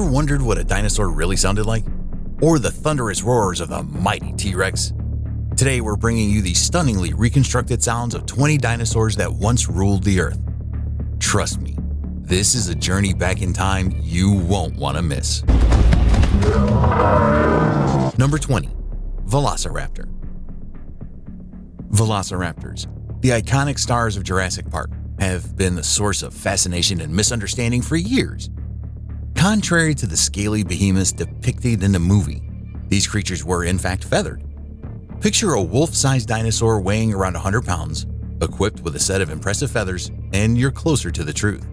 Ever wondered what a dinosaur really sounded like? Or the thunderous roars of the mighty T-Rex? Today we're bringing you the stunningly reconstructed sounds of 20 dinosaurs that once ruled the earth. Trust me, this is a journey back in time you won't want to miss. Number 20. Velociraptor. Velociraptors, the iconic stars of Jurassic Park, have been the source of fascination and misunderstanding for years. Contrary to the scaly behemoths depicted in the movie, these creatures were in fact feathered. Picture a wolf-sized dinosaur weighing around 100 pounds, equipped with a set of impressive feathers, and you're closer to the truth.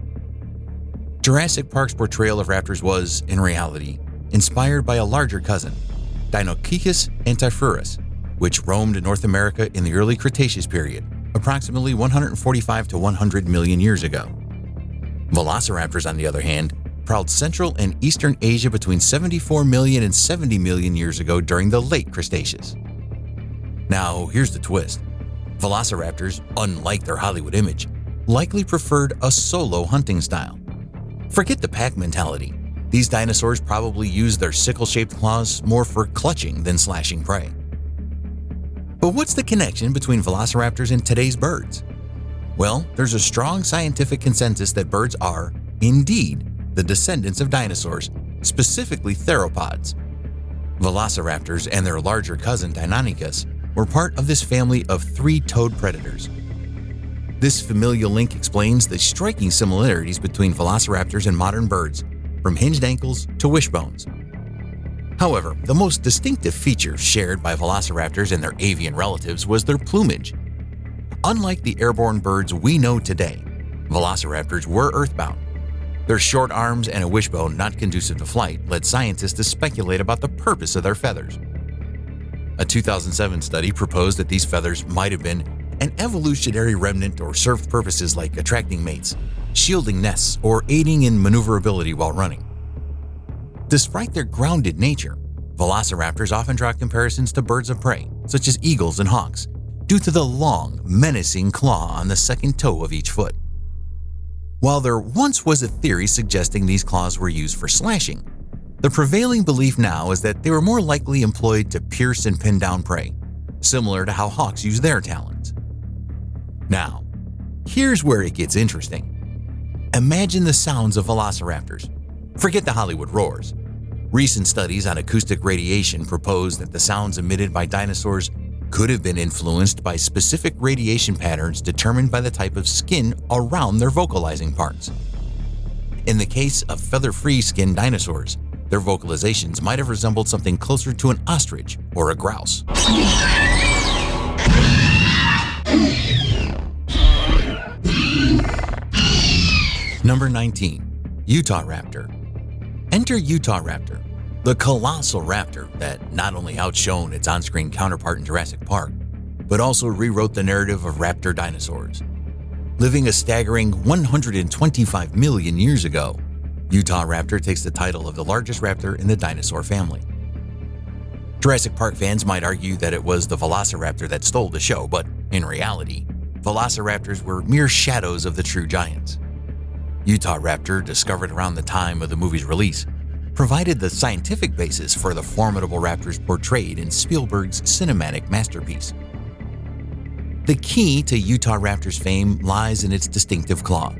Jurassic Park's portrayal of raptors was, in reality, inspired by a larger cousin, Deinonychus antiphorus, which roamed North America in the early Cretaceous period, approximately 145 to 100 million years ago. Velociraptors, on the other hand, prowled Central and Eastern Asia between 74 million and 70 million years ago during the late Cretaceous. Now, here's the twist. Velociraptors, unlike their Hollywood image, likely preferred a solo hunting style. Forget the pack mentality. These dinosaurs probably used their sickle-shaped claws more for clutching than slashing prey. But what's the connection between velociraptors and today's birds? Well, there's a strong scientific consensus that birds are, indeed, the descendants of dinosaurs, specifically theropods. Velociraptors and their larger cousin Deinonychus were part of this family of three-toed predators. This familial link explains the striking similarities between velociraptors and modern birds, from hinged ankles to wishbones. However, the most distinctive feature shared by velociraptors and their avian relatives was their plumage. Unlike the airborne birds we know today, velociraptors were earthbound. Their short arms and a wishbone not conducive to flight led scientists to speculate about the purpose of their feathers. A 2007 study proposed that these feathers might have been an evolutionary remnant or served purposes like attracting mates, shielding nests, or aiding in maneuverability while running. Despite their grounded nature, velociraptors often draw comparisons to birds of prey, such as eagles and hawks, due to the long, menacing claw on the second toe of each foot. While there once was a theory suggesting these claws were used for slashing, the prevailing belief now is that they were more likely employed to pierce and pin down prey, similar to how hawks use their talons. Now, here's where it gets interesting. Imagine the sounds of velociraptors. Forget the Hollywood roars. Recent studies on acoustic radiation propose that the sounds emitted by dinosaurs could have been influenced by specific radiation patterns determined by the type of skin around their vocalizing parts. In the case of feather-free skinned dinosaurs, their vocalizations might have resembled something closer to an ostrich or a grouse. Number 19. Utah Raptor. Enter Utah Raptor, the colossal raptor that not only outshone its on-screen counterpart in Jurassic Park, but also rewrote the narrative of raptor dinosaurs. Living a staggering 125 million years ago, Utah Raptor takes the title of the largest raptor in the dinosaur family. Jurassic Park fans might argue that it was the Velociraptor that stole the show, but in reality, Velociraptors were mere shadows of the true giants. Utah Raptor, discovered around the time of the movie's release, provided the scientific basis for the formidable raptors portrayed in Spielberg's cinematic masterpiece. The key to Utah Raptor's fame lies in its distinctive claw,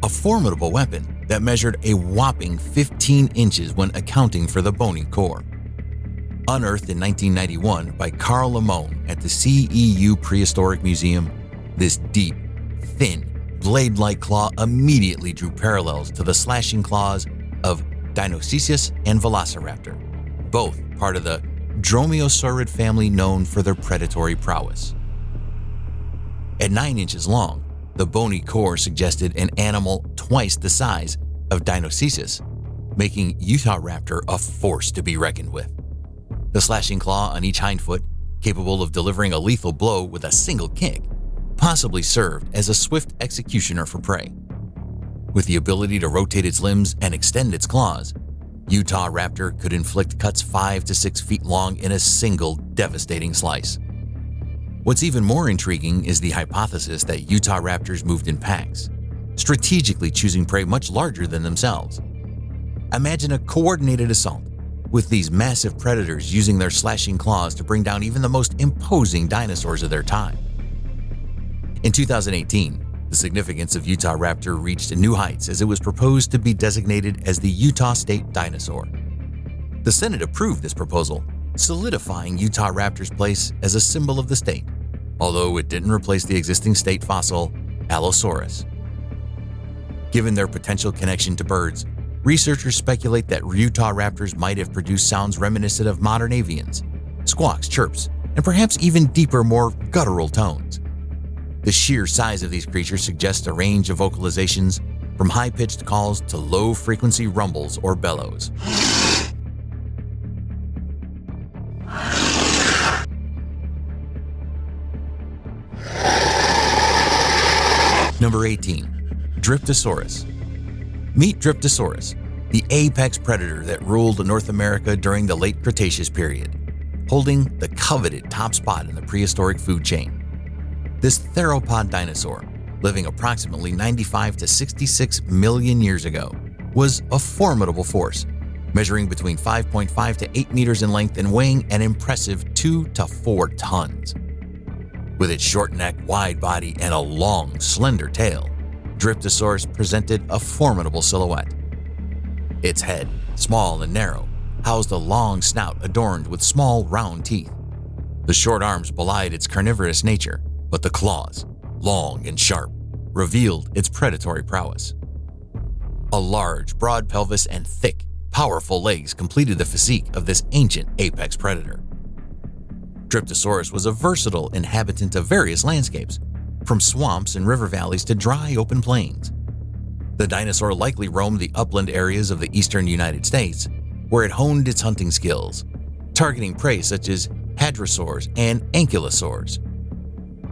a formidable weapon that measured a whopping 15 inches when accounting for the bony core. Unearthed in 1991 by Carl Lamone at the CEU Prehistoric Museum, this deep, thin, blade-like claw immediately drew parallels to the slashing claws of Deinonychus and Velociraptor, both part of the dromaeosaurid family known for their predatory prowess. At 9 inches long, the bony core suggested an animal twice the size of Deinonychus, making Utah Raptor a force to be reckoned with. The slashing claw on each hindfoot, capable of delivering a lethal blow with a single kick, possibly served as a swift executioner for prey. With the ability to rotate its limbs and extend its claws, Utah Raptor could inflict cuts 5 to 6 feet long in a single devastating slice. What's even more intriguing is the hypothesis that Utah Raptors moved in packs, strategically choosing prey much larger than themselves. Imagine a coordinated assault, with these massive predators using their slashing claws to bring down even the most imposing dinosaurs of their time. In 2018, the significance of Utah Raptor reached new heights as it was proposed to be designated as the Utah State Dinosaur. The Senate approved this proposal, solidifying Utah Raptor's place as a symbol of the state, although it didn't replace the existing state fossil, Allosaurus. Given their potential connection to birds, researchers speculate that Utah raptors might have produced sounds reminiscent of modern avians, squawks, chirps, and perhaps even deeper, more guttural tones. The sheer size of these creatures suggests a range of vocalizations from high-pitched calls to low-frequency rumbles or bellows. Number 18. Dryosaurus. Meet Dryosaurus, the apex predator that ruled North America during the late Cretaceous period, holding the coveted top spot in the prehistoric food chain. This theropod dinosaur, living approximately 95 to 66 million years ago, was a formidable force, measuring between 5.5 to 8 meters in length and weighing an impressive 2 to 4 tons. With its short neck, wide body, and a long, slender tail, Dryosaurus presented a formidable silhouette. Its head, small and narrow, housed a long snout adorned with small, round teeth. The short arms belied its carnivorous nature, but the claws, long and sharp, revealed its predatory prowess. A large, broad pelvis and thick, powerful legs completed the physique of this ancient apex predator. Dryosaurus was a versatile inhabitant of various landscapes, from swamps and river valleys to dry, open plains. The dinosaur likely roamed the upland areas of the eastern United States, where it honed its hunting skills, targeting prey such as hadrosaurs and ankylosaurs.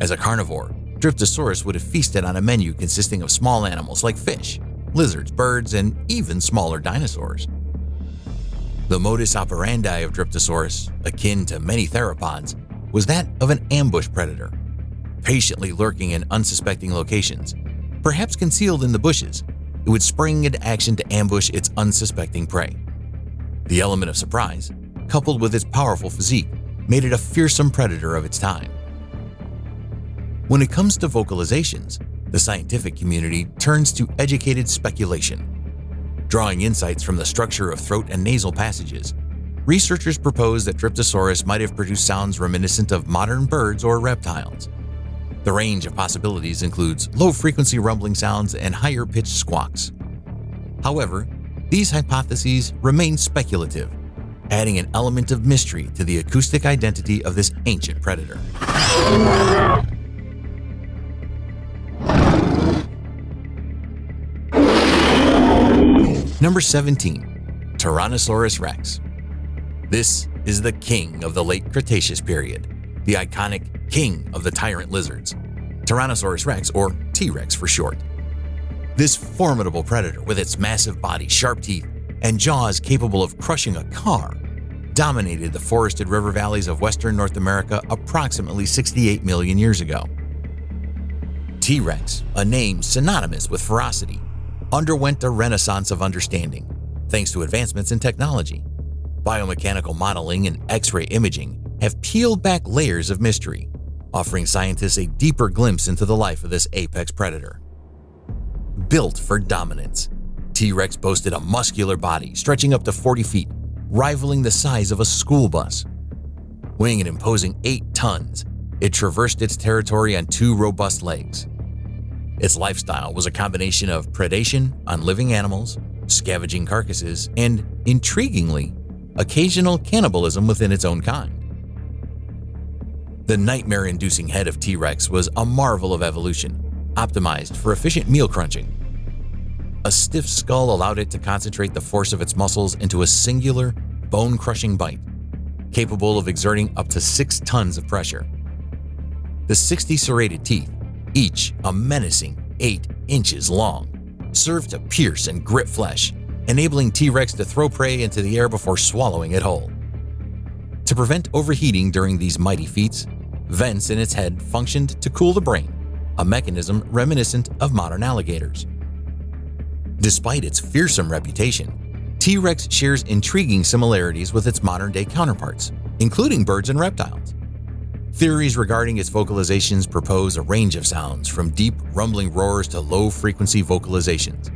As a carnivore, Dryosaurus would have feasted on a menu consisting of small animals like fish, lizards, birds, and even smaller dinosaurs. The modus operandi of Dryosaurus, akin to many theropods, was that of an ambush predator. Patiently lurking in unsuspecting locations, perhaps concealed in the bushes, it would spring into action to ambush its unsuspecting prey. The element of surprise, coupled with its powerful physique, made it a fearsome predator of its time. When it comes to vocalizations, the scientific community turns to educated speculation. Drawing insights from the structure of throat and nasal passages, researchers propose that Dryosaurus might have produced sounds reminiscent of modern birds or reptiles. The range of possibilities includes low-frequency rumbling sounds and higher-pitched squawks. However, these hypotheses remain speculative, adding an element of mystery to the acoustic identity of this ancient predator. Number 17. Tyrannosaurus Rex. This is the king of the late Cretaceous period, the iconic king of the tyrant lizards, Tyrannosaurus Rex, or T-Rex for short. This formidable predator, with its massive body, sharp teeth, and jaws capable of crushing a car, dominated the forested river valleys of western North America approximately 68 million years ago. T-Rex, a name synonymous with ferocity, underwent a renaissance of understanding thanks to advancements in technology. Biomechanical modeling and X-ray imaging have peeled back layers of mystery, offering scientists a deeper glimpse into the life of this apex predator. Built for dominance, T-Rex boasted a muscular body stretching up to 40 feet, rivaling the size of a school bus. Weighing an imposing 8 tons, it traversed its territory on 2 robust legs. Its lifestyle was a combination of predation on living animals, scavenging carcasses, and, intriguingly, occasional cannibalism within its own kind. The nightmare-inducing head of T-Rex was a marvel of evolution, optimized for efficient meal crunching. A stiff skull allowed it to concentrate the force of its muscles into a singular, bone-crushing bite, capable of exerting up to 6 tons of pressure. The 60 serrated teeth, each a menacing 8 inches long, served to pierce and grip flesh, enabling T-Rex to throw prey into the air before swallowing it whole. To prevent overheating during these mighty feats, vents in its head functioned to cool the brain, a mechanism reminiscent of modern alligators. Despite its fearsome reputation, T-Rex shares intriguing similarities with its modern-day counterparts, including birds and reptiles. Theories regarding its vocalizations propose a range of sounds, from deep, rumbling roars to low-frequency vocalizations.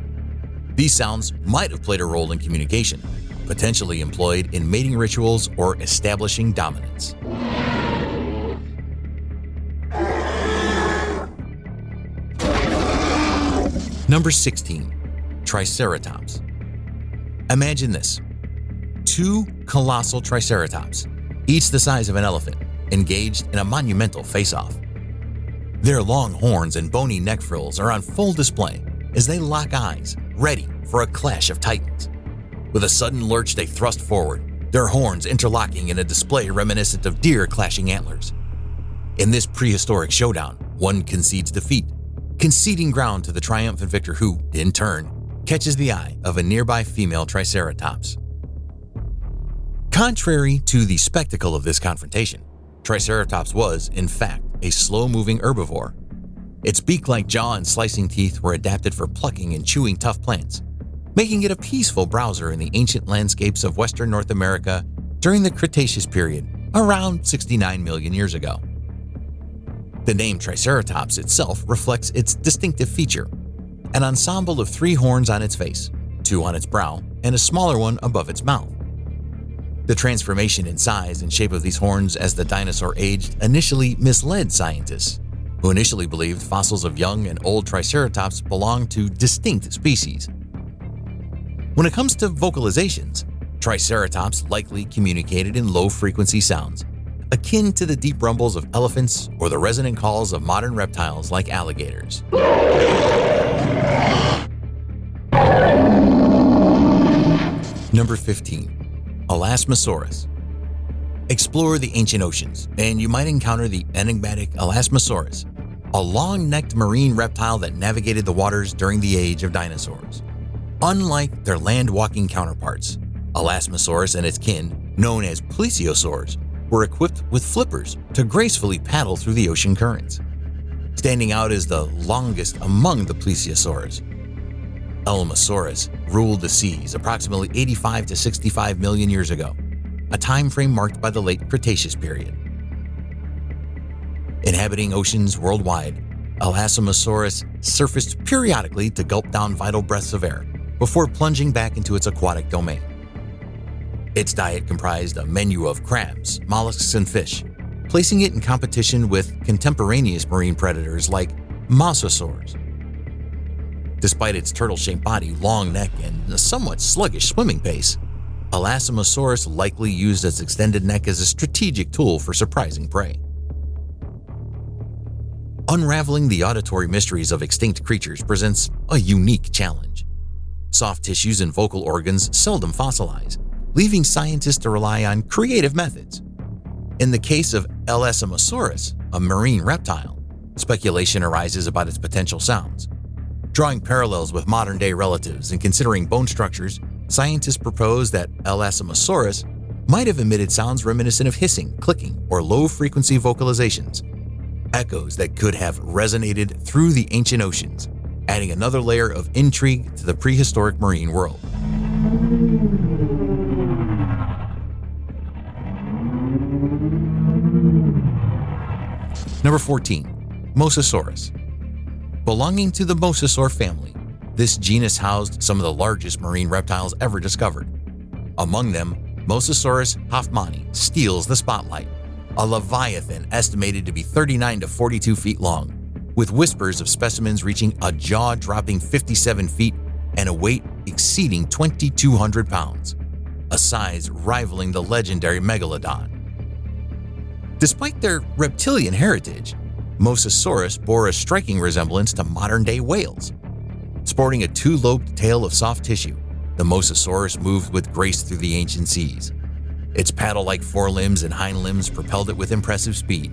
These sounds might have played a role in communication, potentially employed in mating rituals or establishing dominance. Number 16. Triceratops. Imagine this. 2 colossal Triceratops, each the size of an elephant, engaged in a monumental face-off. Their long horns and bony neck frills are on full display as they lock eyes, ready for a clash of titans. With a sudden lurch, they thrust forward, their horns interlocking in a display reminiscent of deer clashing antlers. In this prehistoric showdown, one concedes defeat, conceding ground to the triumphant victor who, in turn, catches the eye of a nearby female Triceratops. Contrary to the spectacle of this confrontation, Triceratops was, in fact, a slow-moving herbivore. Its beak-like jaw and slicing teeth were adapted for plucking and chewing tough plants, making it a peaceful browser in the ancient landscapes of western North America during the Cretaceous period, around 69 million years ago. The name Triceratops itself reflects its distinctive feature: an ensemble of 3 horns on its face, 2 on its brow, and a smaller one above its mouth. The transformation in size and shape of these horns as the dinosaur aged initially misled scientists, who initially believed fossils of young and old Triceratops belonged to distinct species. When it comes to vocalizations, Triceratops likely communicated in low-frequency sounds, akin to the deep rumbles of elephants or the resonant calls of modern reptiles like alligators. Number 15. Elasmosaurus. Explore the ancient oceans, and you might encounter the enigmatic Elasmosaurus, a long-necked marine reptile that navigated the waters during the age of dinosaurs. Unlike their land-walking counterparts, Elasmosaurus and its kin, known as Plesiosaurs, were equipped with flippers to gracefully paddle through the ocean currents. Standing out as the longest among the Plesiosaurs, Elasmosaurus ruled the seas approximately 85 to 65 million years ago, a time frame marked by the late Cretaceous period. Inhabiting oceans worldwide, Elasmosaurus surfaced periodically to gulp down vital breaths of air before plunging back into its aquatic domain. Its diet comprised a menu of crabs, mollusks, and fish, placing it in competition with contemporaneous marine predators like Mosasaurus. Despite its turtle-shaped body, long neck, and a somewhat sluggish swimming pace, Elasmosaurus likely used its extended neck as a strategic tool for surprising prey. Unraveling the auditory mysteries of extinct creatures presents a unique challenge. Soft tissues and vocal organs seldom fossilize, leaving scientists to rely on creative methods. In the case of Elasmosaurus, a marine reptile, speculation arises about its potential sounds. Drawing parallels with modern-day relatives and considering bone structures, scientists propose that Elasmosaurus might have emitted sounds reminiscent of hissing, clicking, or low-frequency vocalizations, echoes that could have resonated through the ancient oceans, adding another layer of intrigue to the prehistoric marine world. Number 14. Mosasaurus. Belonging to the Mosasaur family, this genus housed some of the largest marine reptiles ever discovered. Among them, Mosasaurus hoffmanni steals the spotlight, a leviathan estimated to be 39 to 42 feet long, with whispers of specimens reaching a jaw-dropping 57 feet and a weight exceeding 2,200 pounds, a size rivaling the legendary megalodon. Despite their reptilian heritage, Mosasaurus bore a striking resemblance to modern-day whales. Sporting a 2-lobed tail of soft tissue, the Mosasaurus moved with grace through the ancient seas. Its paddle-like forelimbs and hind limbs propelled it with impressive speed,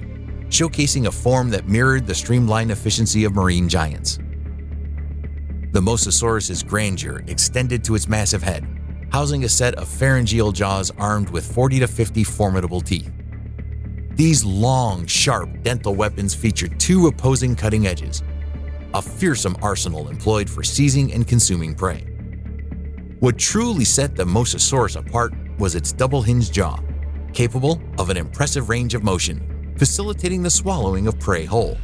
showcasing a form that mirrored the streamlined efficiency of marine giants. The Mosasaurus's grandeur extended to its massive head, housing a set of pharyngeal jaws armed with 40 to 50 formidable teeth. These long, sharp dental weapons featured 2 opposing cutting edges, a fearsome arsenal employed for seizing and consuming prey. What truly set the Mosasaurus apart was its double-hinged jaw, capable of an impressive range of motion, facilitating the swallowing of prey whole.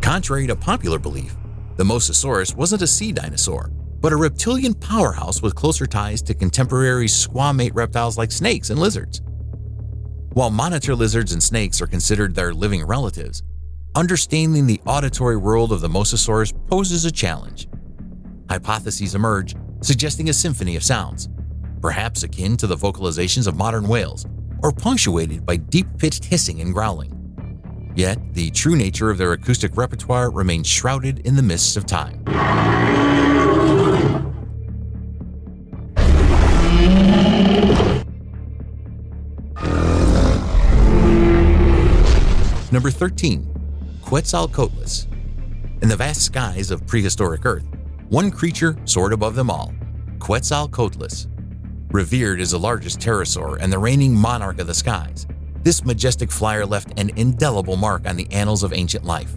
Contrary to popular belief, the Mosasaurus wasn't a sea dinosaur, but a reptilian powerhouse with closer ties to contemporary squamate reptiles like snakes and lizards. While monitor lizards and snakes are considered their living relatives, understanding the auditory world of the Mosasaurus poses a challenge. Hypotheses emerge, suggesting a symphony of sounds, perhaps akin to the vocalizations of modern whales, or punctuated by deep-pitched hissing and growling. Yet, the true nature of their acoustic repertoire remains shrouded in the mists of time. Number 13. Quetzalcoatlus. In the vast skies of prehistoric Earth, one creature soared above them all, Quetzalcoatlus. Revered as the largest pterosaur and the reigning monarch of the skies, this majestic flyer left an indelible mark on the annals of ancient life.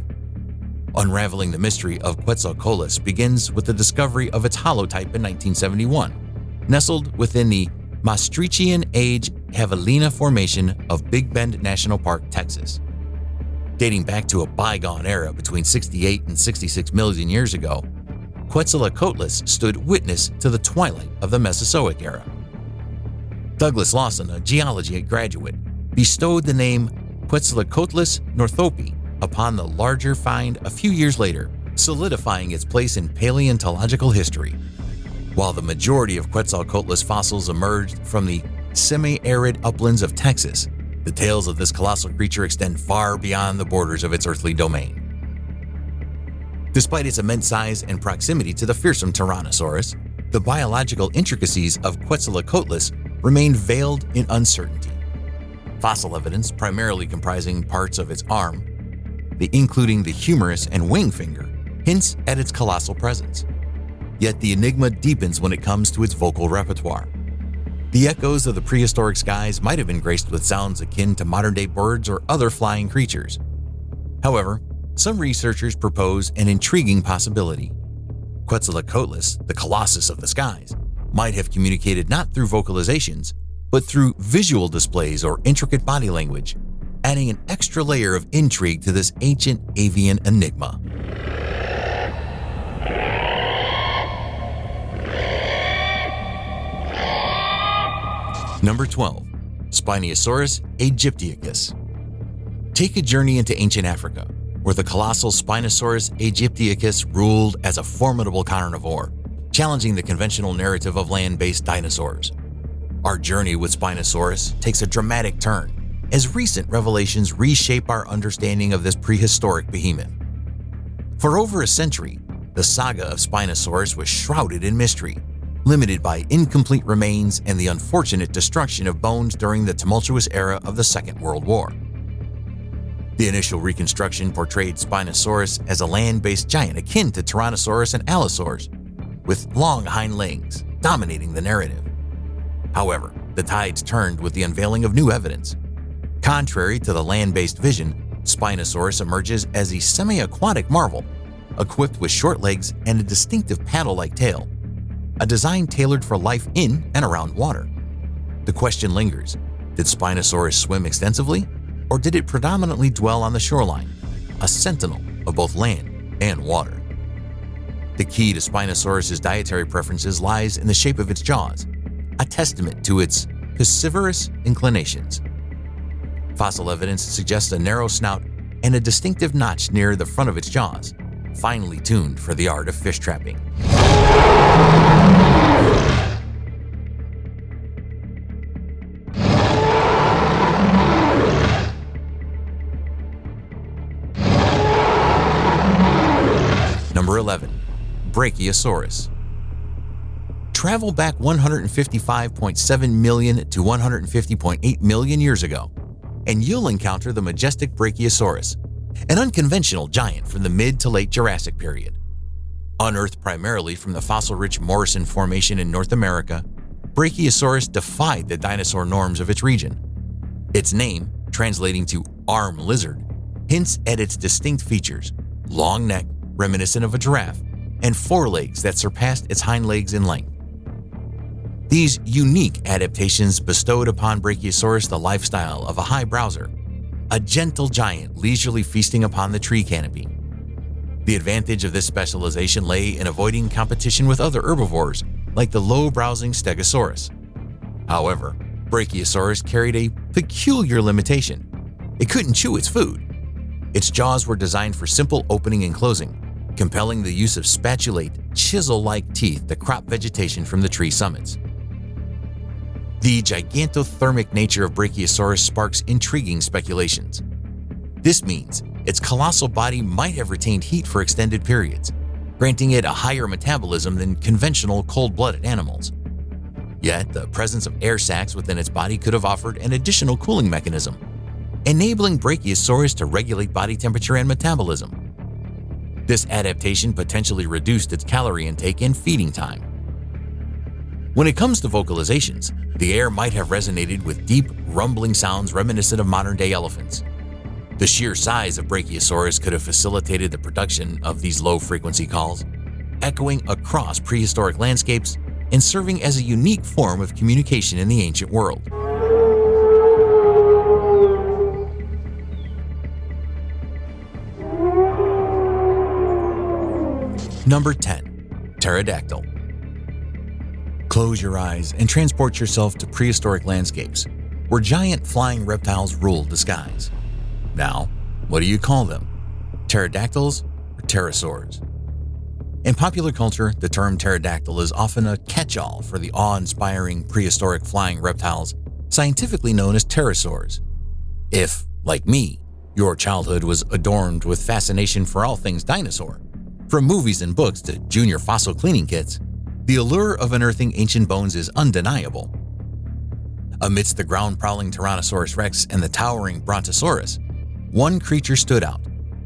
Unraveling the mystery of Quetzalcoatlus begins with the discovery of its holotype in 1971, nestled within the Maastrichtian Age Javelina Formation of Big Bend National Park, Texas. Dating back to a bygone era between 68 and 66 million years ago, Quetzalcoatlus stood witness to the twilight of the Mesozoic era. Douglas Lawson, a geology graduate, bestowed the name Quetzalcoatlus northopi upon the larger find a few years later, solidifying its place in paleontological history. While the majority of Quetzalcoatlus fossils emerged from the semi-arid uplands of Texas, the tales of this colossal creature extend far beyond the borders of its earthly domain. Despite its immense size and proximity to the fearsome Tyrannosaurus, the biological intricacies of Quetzalcoatlus remain veiled in uncertainty. Fossil evidence, primarily comprising parts of its arm, including the humerus and wing finger, hints at its colossal presence. Yet the enigma deepens when it comes to its vocal repertoire. The echoes of the prehistoric skies might have been graced with sounds akin to modern-day birds or other flying creatures. However, some researchers propose an intriguing possibility. Quetzalcoatlus, the colossus of the skies, might have communicated not through vocalizations, but through visual displays or intricate body language, adding an extra layer of intrigue to this ancient avian enigma. Number 12. Spinosaurus aegyptiacus. Take a journey into ancient Africa, where the colossal Spinosaurus aegyptiacus ruled as a formidable carnivore, challenging the conventional narrative of land-based dinosaurs. Our journey with Spinosaurus takes a dramatic turn as recent revelations reshape our understanding of this prehistoric behemoth. For over a century, the saga of Spinosaurus was shrouded in mystery, limited by incomplete remains and the unfortunate destruction of bones during the tumultuous era of the Second World War. The initial reconstruction portrayed Spinosaurus as a land-based giant akin to Tyrannosaurus and Allosaurus, with long hind legs dominating the narrative. However, the tides turned with the unveiling of new evidence. Contrary to the land-based vision, Spinosaurus emerges as a semi-aquatic marvel, equipped with short legs and a distinctive paddle-like tail, a design tailored for life in and around water. The question lingers: did Spinosaurus swim extensively, or did it predominantly dwell on the shoreline, a sentinel of both land and water? The key to Spinosaurus's dietary preferences lies in the shape of its jaws, a testament to its piscivorous inclinations. Fossil evidence suggests a narrow snout and a distinctive notch near the front of its jaws, finely tuned for the art of fish trapping. Number 11. Brachiosaurus. Travel back 155.7 million to 150.8 million years ago, and you'll encounter the majestic Brachiosaurus, an unconventional giant from the mid to late Jurassic period. Unearthed primarily from the fossil-rich Morrison Formation in North America, Brachiosaurus defied the dinosaur norms of its region. Its name, translating to arm lizard, hints at its distinct features: long neck, reminiscent of a giraffe, and forelegs that surpassed its hind legs in length. These unique adaptations bestowed upon Brachiosaurus the lifestyle of a high browser, a gentle giant leisurely feasting upon the tree canopy. The advantage of this specialization lay in avoiding competition with other herbivores like the low-browsing Stegosaurus. However, Brachiosaurus carried a peculiar limitation. It couldn't chew its food. Its jaws were designed for simple opening and closing, compelling the use of spatulate, chisel-like teeth that crop vegetation from the tree summits. The gigantothermic nature of Brachiosaurus sparks intriguing speculations. This means its colossal body might have retained heat for extended periods, granting it a higher metabolism than conventional cold-blooded animals. Yet, the presence of air sacs within its body could have offered an additional cooling mechanism, enabling Brachiosaurus to regulate body temperature and metabolism. This adaptation potentially reduced its calorie intake and feeding time. When it comes to vocalizations, the air might have resonated with deep, rumbling sounds reminiscent of modern-day elephants. The sheer size of Brachiosaurus could have facilitated the production of these low-frequency calls, echoing across prehistoric landscapes and serving as a unique form of communication in the ancient world. Number 10. Pterodactyl. Close your eyes and transport yourself to prehistoric landscapes where giant flying reptiles ruled the skies. Now, what do you call them? Pterodactyls or pterosaurs? In popular culture, the term pterodactyl is often a catch-all for the awe-inspiring prehistoric flying reptiles, scientifically known as pterosaurs. If, like me, your childhood was adorned with fascination for all things dinosaur, from movies and books to junior fossil cleaning kits, the allure of unearthing ancient bones is undeniable. Amidst the ground-prowling Tyrannosaurus Rex and the towering Brontosaurus, one creature stood out,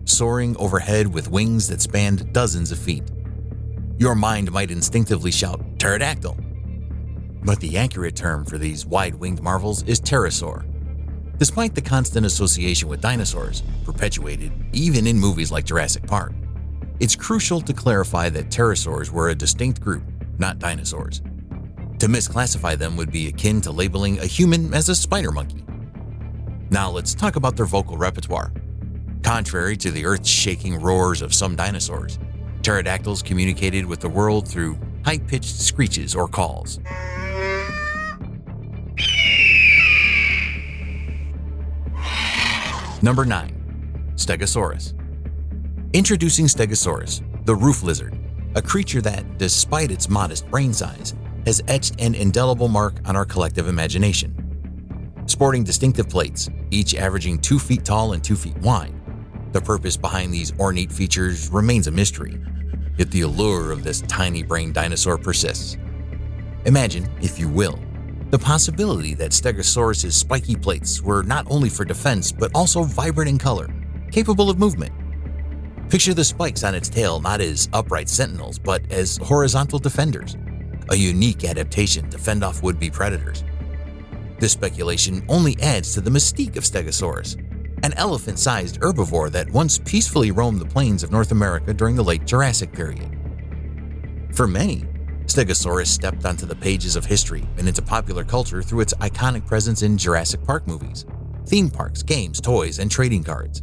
soaring overhead with wings that spanned dozens of feet. Your mind might instinctively shout, "Pterodactyl!" But the accurate term for these wide-winged marvels is pterosaur. Despite the constant association with dinosaurs, perpetuated even in movies like Jurassic Park, it's crucial to clarify that pterosaurs were a distinct group, not dinosaurs. To misclassify them would be akin to labeling a human as a spider monkey. Now let's talk about their vocal repertoire. Contrary to the earth-shaking roars of some dinosaurs, pterodactyls communicated with the world through high-pitched screeches or calls. Number 9. Stegosaurus. Introducing Stegosaurus, the roof lizard, a creature that, despite its modest brain size, has etched an indelible mark on our collective imagination. Sporting distinctive plates, each averaging 2 feet tall and 2 feet wide, the purpose behind these ornate features remains a mystery, yet the allure of this tiny-brained dinosaur persists. Imagine, if you will, the possibility that Stegosaurus's spiky plates were not only for defense but also vibrant in color, capable of movement. Picture the spikes on its tail not as upright sentinels but as horizontal defenders, a unique adaptation to fend off would-be predators. This speculation only adds to the mystique of Stegosaurus, an elephant-sized herbivore that once peacefully roamed the plains of North America during the late Jurassic period. For many, Stegosaurus stepped onto the pages of history and into popular culture through its iconic presence in Jurassic Park movies, theme parks, games, toys, and trading cards.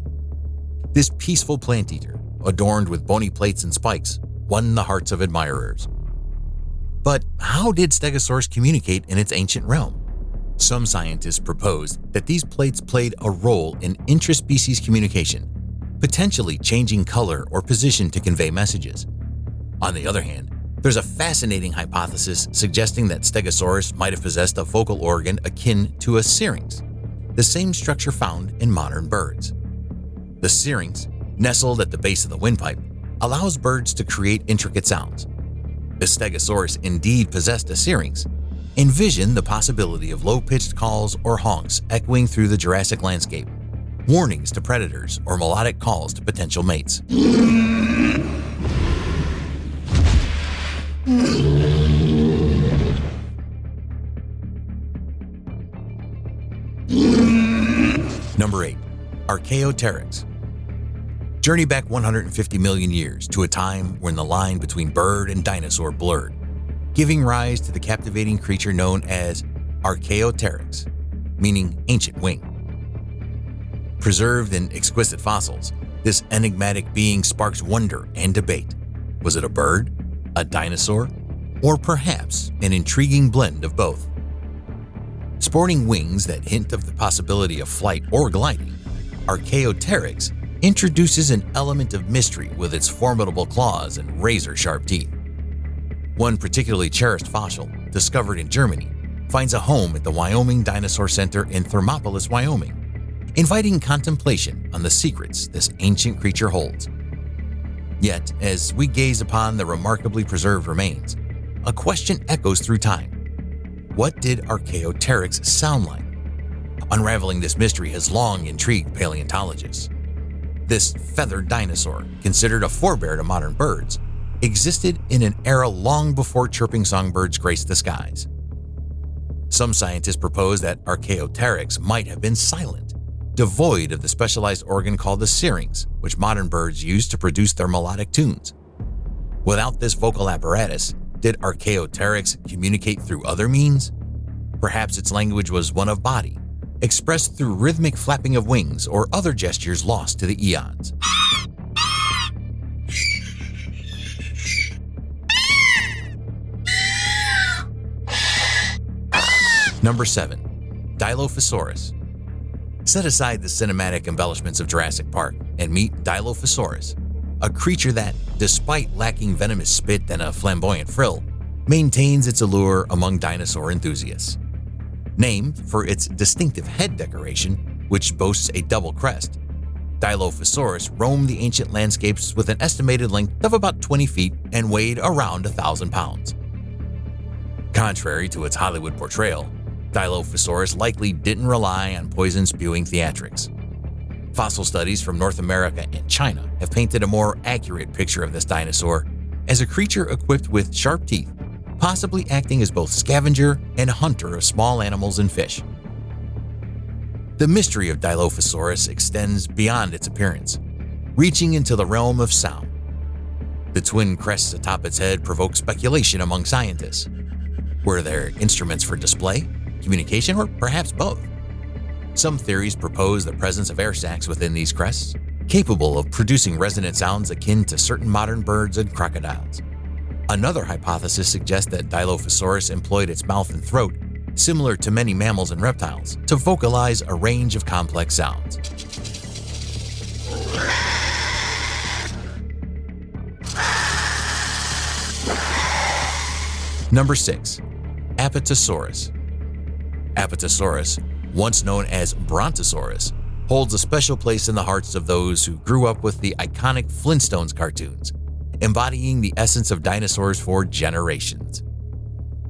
This peaceful plant eater, adorned with bony plates and spikes, won the hearts of admirers. But how did Stegosaurus communicate in its ancient realm? Some scientists proposed that these plates played a role in intraspecies communication, potentially changing color or position to convey messages. On the other hand, there's a fascinating hypothesis suggesting that Stegosaurus might have possessed a vocal organ akin to a syrinx, the same structure found in modern birds. The syrinx, nestled at the base of the windpipe, allows birds to create intricate sounds. If Stegosaurus indeed possessed a syrinx, envision the possibility of low-pitched calls or honks echoing through the Jurassic landscape, warnings to predators or melodic calls to potential mates. Number 8. Archaeopteryx. Journey back 150 million years to a time when the line between bird and dinosaur blurred, giving rise to the captivating creature known as Archaeopteryx, meaning ancient wing. Preserved in exquisite fossils, this enigmatic being sparks wonder and debate. Was it a bird, a dinosaur, or perhaps an intriguing blend of both? Sporting wings that hint of the possibility of flight or gliding, Archaeopteryx introduces an element of mystery with its formidable claws and razor-sharp teeth. One particularly cherished fossil, discovered in Germany, finds a home at the Wyoming Dinosaur Center in Thermopolis, Wyoming, inviting contemplation on the secrets this ancient creature holds. Yet, as we gaze upon the remarkably preserved remains, a question echoes through time. What did Archaeopteryx sound like? Unraveling this mystery has long intrigued paleontologists. This feathered dinosaur, considered a forebear to modern birds, existed in an era long before chirping songbirds graced the skies. Some scientists propose that Archaeopteryx might have been silent, devoid of the specialized organ called the syrinx, which modern birds use to produce their melodic tunes. Without this vocal apparatus, did Archaeopteryx communicate through other means? Perhaps its language was one of body, expressed through rhythmic flapping of wings or other gestures lost to the eons. Number 7. Dilophosaurus. Set aside the cinematic embellishments of Jurassic Park and meet Dilophosaurus, a creature that, despite lacking venomous spit and a flamboyant frill, maintains its allure among dinosaur enthusiasts. Named for its distinctive head decoration, which boasts a double crest, Dilophosaurus roamed the ancient landscapes with an estimated length of about 20 feet and weighed around 1,000 pounds. Contrary to its Hollywood portrayal, Dilophosaurus likely didn't rely on poison-spewing theatrics. Fossil studies from North America and China have painted a more accurate picture of this dinosaur as a creature equipped with sharp teeth, possibly acting as both scavenger and hunter of small animals and fish. The mystery of Dilophosaurus extends beyond its appearance, reaching into the realm of sound. The twin crests atop its head provoke speculation among scientists. Were there instruments for display, communication, or perhaps both? Some theories propose the presence of air sacs within these crests, capable of producing resonant sounds akin to certain modern birds and crocodiles. Another hypothesis suggests that Dilophosaurus employed its mouth and throat, similar to many mammals and reptiles, to vocalize a range of complex sounds. Number 6. Apatosaurus. Apatosaurus, once known as Brontosaurus, holds a special place in the hearts of those who grew up with the iconic Flintstones cartoons, embodying the essence of dinosaurs for generations.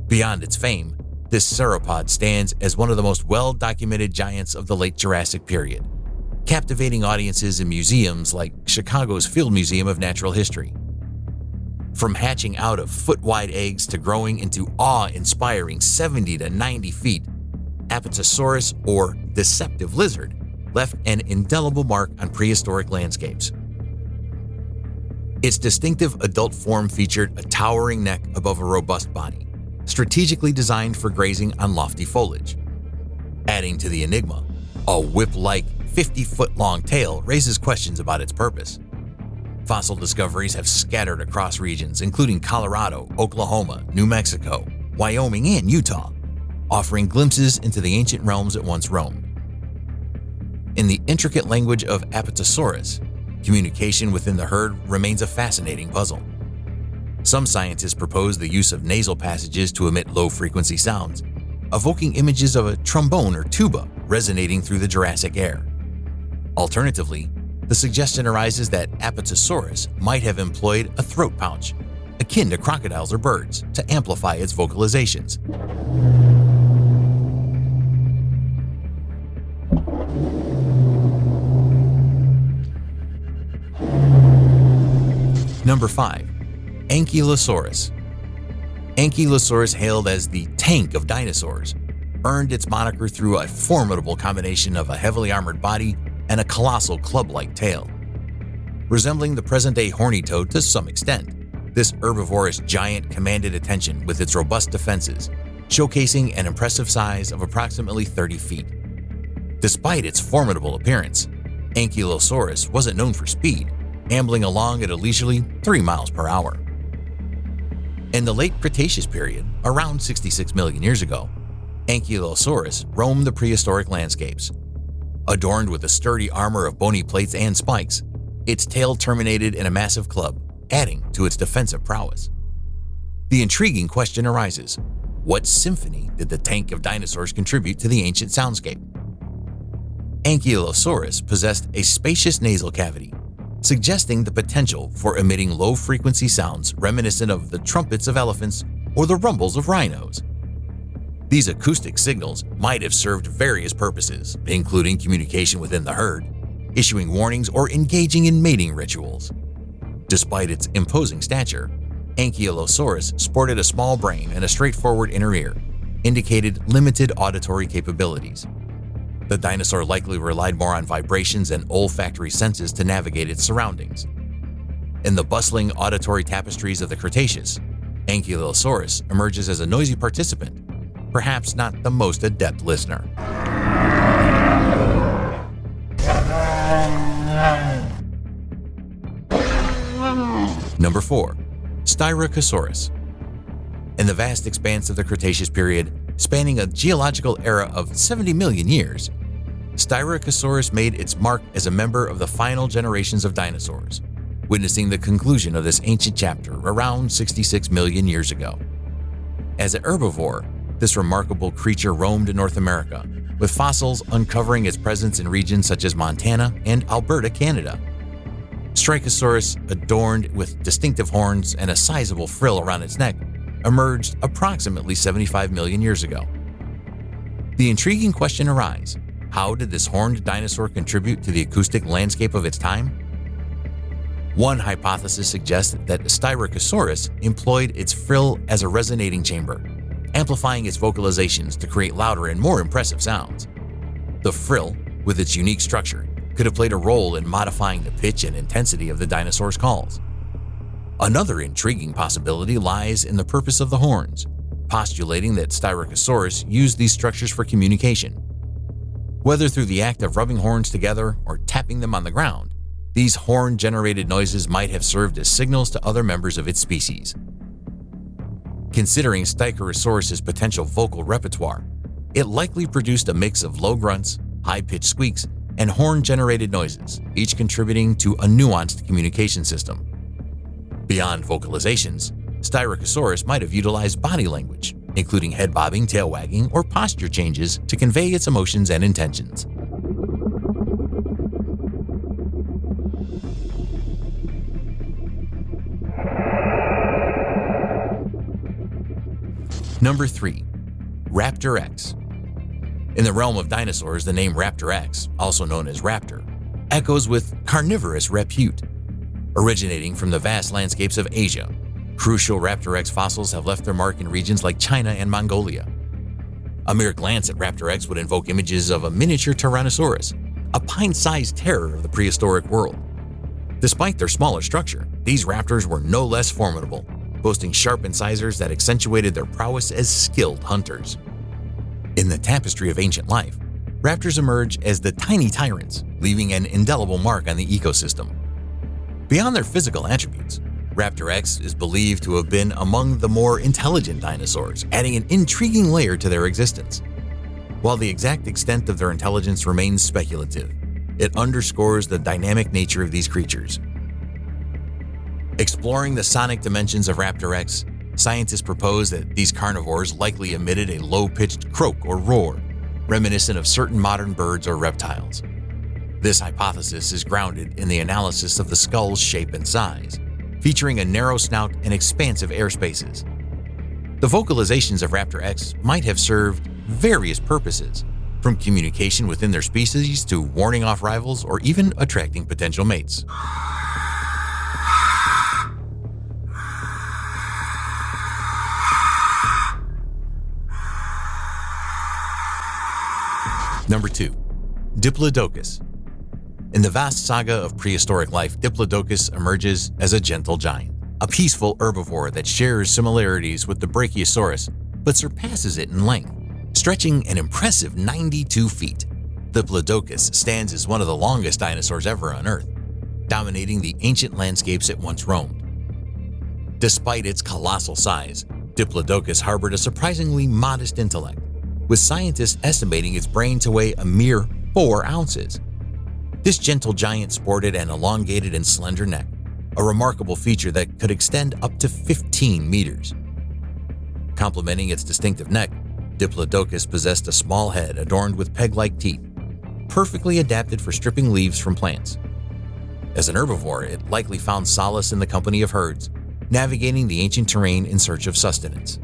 Beyond its fame, this sauropod stands as one of the most well-documented giants of the late Jurassic period, captivating audiences in museums like Chicago's Field Museum of Natural History. From hatching out of foot-wide eggs to growing into awe-inspiring 70 to 90 feet, Apatosaurus, or deceptive lizard, left an indelible mark on prehistoric landscapes. Its distinctive adult form featured a towering neck above a robust body, strategically designed for grazing on lofty foliage. Adding to the enigma, a whip-like 50-foot-long tail raises questions about its purpose. Fossil discoveries have scattered across regions including Colorado, Oklahoma, New Mexico, Wyoming, and Utah, offering glimpses into the ancient realms it once roamed. In the intricate language of Apatosaurus, communication within the herd remains a fascinating puzzle. Some scientists propose the use of nasal passages to emit low-frequency sounds, evoking images of a trombone or tuba resonating through the Jurassic air. Alternatively, the suggestion arises that Apatosaurus might have employed a throat pouch, akin to crocodiles or birds, to amplify its vocalizations. Number 5. Ankylosaurus. Ankylosaurus, hailed as the tank of dinosaurs, earned its moniker through a formidable combination of a heavily armored body and a colossal club-like tail. Resembling the present-day horny toad to some extent, This herbivorous giant commanded attention with its robust defenses, showcasing an impressive size of approximately 30 feet. Despite its formidable appearance, Ankylosaurus wasn't known for speed, ambling along at a leisurely 3 miles per hour. In the late Cretaceous period, around 66 million years ago, Ankylosaurus roamed the prehistoric landscapes. Adorned with a sturdy armor of bony plates and spikes, its tail terminated in a massive club, adding to its defensive prowess. The intriguing question arises: what symphony did the tank of dinosaurs contribute to the ancient soundscape? Ankylosaurus possessed a spacious nasal cavity, suggesting the potential for emitting low-frequency sounds reminiscent of the trumpets of elephants or the rumbles of rhinos. These acoustic signals might have served various purposes, including communication within the herd, issuing warnings, or engaging in mating rituals. Despite its imposing stature, Ankylosaurus sported a small brain and a straightforward inner ear, indicated limited auditory capabilities. The dinosaur likely relied more on vibrations and olfactory senses to navigate its surroundings. In the bustling auditory tapestries of the Cretaceous, Ankylosaurus emerges as a noisy participant, perhaps not the most adept listener. Number 4. Styracosaurus. In the vast expanse of the Cretaceous period, spanning a geological era of 70 million years, Styracosaurus made its mark as a member of the final generations of dinosaurs, witnessing the conclusion of this ancient chapter around 66 million years ago. As an herbivore, this remarkable creature roamed North America, with fossils uncovering its presence in regions such as Montana and Alberta, Canada. Styracosaurus, adorned with distinctive horns and a sizable frill around its neck, emerged approximately 75 million years ago. The intriguing question arises: how did this horned dinosaur contribute to the acoustic landscape of its time? One hypothesis suggests that Styracosaurus employed its frill as a resonating chamber, amplifying its vocalizations to create louder and more impressive sounds. The frill, with its unique structure, could have played a role in modifying the pitch and intensity of the dinosaur's calls. Another intriguing possibility lies in the purpose of the horns, postulating that Styracosaurus used these structures for communication. Whether through the act of rubbing horns together or tapping them on the ground, these horn-generated noises might have served as signals to other members of its species. Considering Styracosaurus's potential vocal repertoire, it likely produced a mix of low grunts, high-pitched squeaks, and horn-generated noises, each contributing to a nuanced communication system. Beyond vocalizations, Styracosaurus might have utilized body language, including head bobbing, tail wagging, or posture changes to convey its emotions and intentions. Number 3. Raptor X. In the realm of dinosaurs, the name Raptor X, also known as Raptor, echoes with carnivorous repute. Originating from the vast landscapes of Asia, crucial Raptor X fossils have left their mark in regions like China and Mongolia. A mere glance at Raptor X would invoke images of a miniature Tyrannosaurus, a pint-sized terror of the prehistoric world. Despite their smaller structure, these raptors were no less formidable, boasting sharp incisors that accentuated their prowess as skilled hunters. In the tapestry of ancient life, raptors emerge as the tiny tyrants, leaving an indelible mark on the ecosystem. Beyond their physical attributes, Raptor X is believed to have been among the more intelligent dinosaurs, adding an intriguing layer to their existence. While the exact extent of their intelligence remains speculative, it underscores the dynamic nature of these creatures. Exploring the sonic dimensions of Raptor X, scientists propose that these carnivores likely emitted a low-pitched croak or roar, reminiscent of certain modern birds or reptiles. This hypothesis is grounded in the analysis of the skull's shape and size, featuring a narrow snout and expansive air spaces. The vocalizations of Raptor X might have served various purposes, from communication within their species to warning off rivals or even attracting potential mates. Number 2. Diplodocus. In the vast saga of prehistoric life, Diplodocus emerges as a gentle giant, a peaceful herbivore that shares similarities with the Brachiosaurus but surpasses it in length, stretching an impressive 92 feet. Diplodocus stands as one of the longest dinosaurs ever on Earth, dominating the ancient landscapes it once roamed. Despite its colossal size, Diplodocus harbored a surprisingly modest intellect, with scientists estimating its brain to weigh a mere 4 ounces. This gentle giant sported an elongated and slender neck, a remarkable feature that could extend up to 15 meters. Complementing its distinctive neck, Diplodocus possessed a small head adorned with peg-like teeth, perfectly adapted for stripping leaves from plants. As an herbivore, it likely found solace in the company of herds, navigating the ancient terrain in search of sustenance.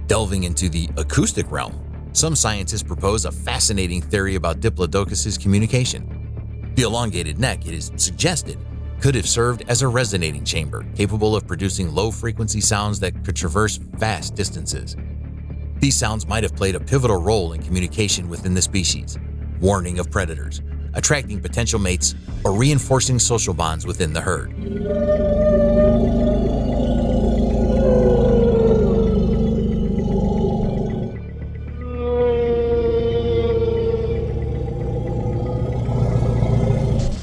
Delving into the acoustic realm, some scientists propose a fascinating theory about Diplodocus's communication. The elongated neck, it is suggested, could have served as a resonating chamber capable of producing low-frequency sounds that could traverse vast distances. These sounds might have played a pivotal role in communication within the species, warning of predators, attracting potential mates, or reinforcing social bonds within the herd.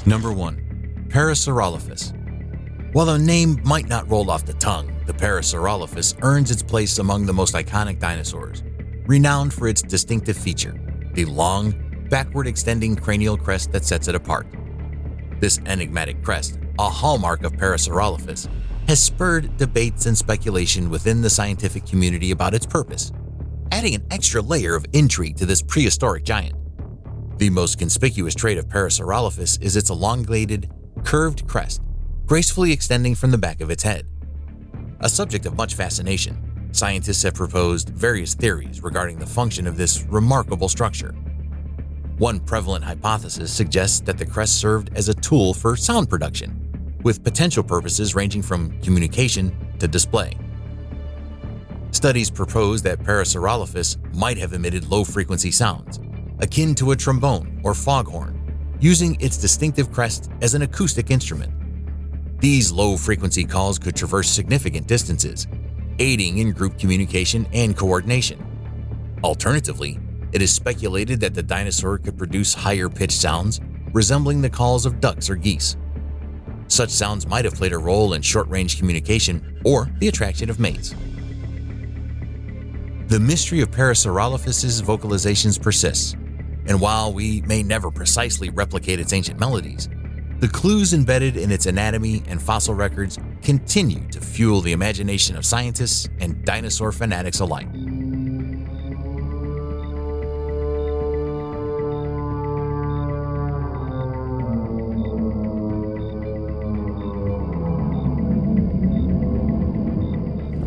Number 1. Pariserolophus. While the name might not roll off the tongue, the Pariserolophus earns its place among the most iconic dinosaurs, renowned for its distinctive feature, the long, backward-extending cranial crest that sets it apart. This enigmatic crest, a hallmark of Pariserolophus, has spurred debates and speculation within the scientific community about its purpose, adding an extra layer of intrigue to this prehistoric giant. The most conspicuous trait of Pariserolophus is its elongated, curved crest, gracefully extending from the back of its head. A subject of much fascination, scientists have proposed various theories regarding the function of this remarkable structure. One prevalent hypothesis suggests that the crest served as a tool for sound production, with potential purposes ranging from communication to display. Studies propose that Pariserolophus might have emitted low-frequency sounds, akin to a trombone or foghorn, using its distinctive crest as an acoustic instrument. These low-frequency calls could traverse significant distances, aiding in group communication and coordination. Alternatively, it is speculated that the dinosaur could produce higher-pitched sounds resembling the calls of ducks or geese. Such sounds might have played a role in short-range communication or the attraction of mates. The mystery of Pariserolophus's vocalizations persists, and while we may never precisely replicate its ancient melodies, the clues embedded in its anatomy and fossil records continue to fuel the imagination of scientists and dinosaur fanatics alike.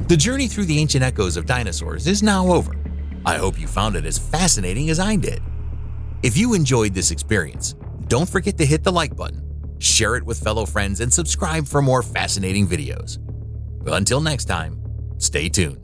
The journey through the ancient echoes of dinosaurs is now over. I hope you found it as fascinating as I did. If you enjoyed this experience, don't forget to hit the like button, share it with fellow friends, and subscribe for more fascinating videos. Until next time, stay tuned.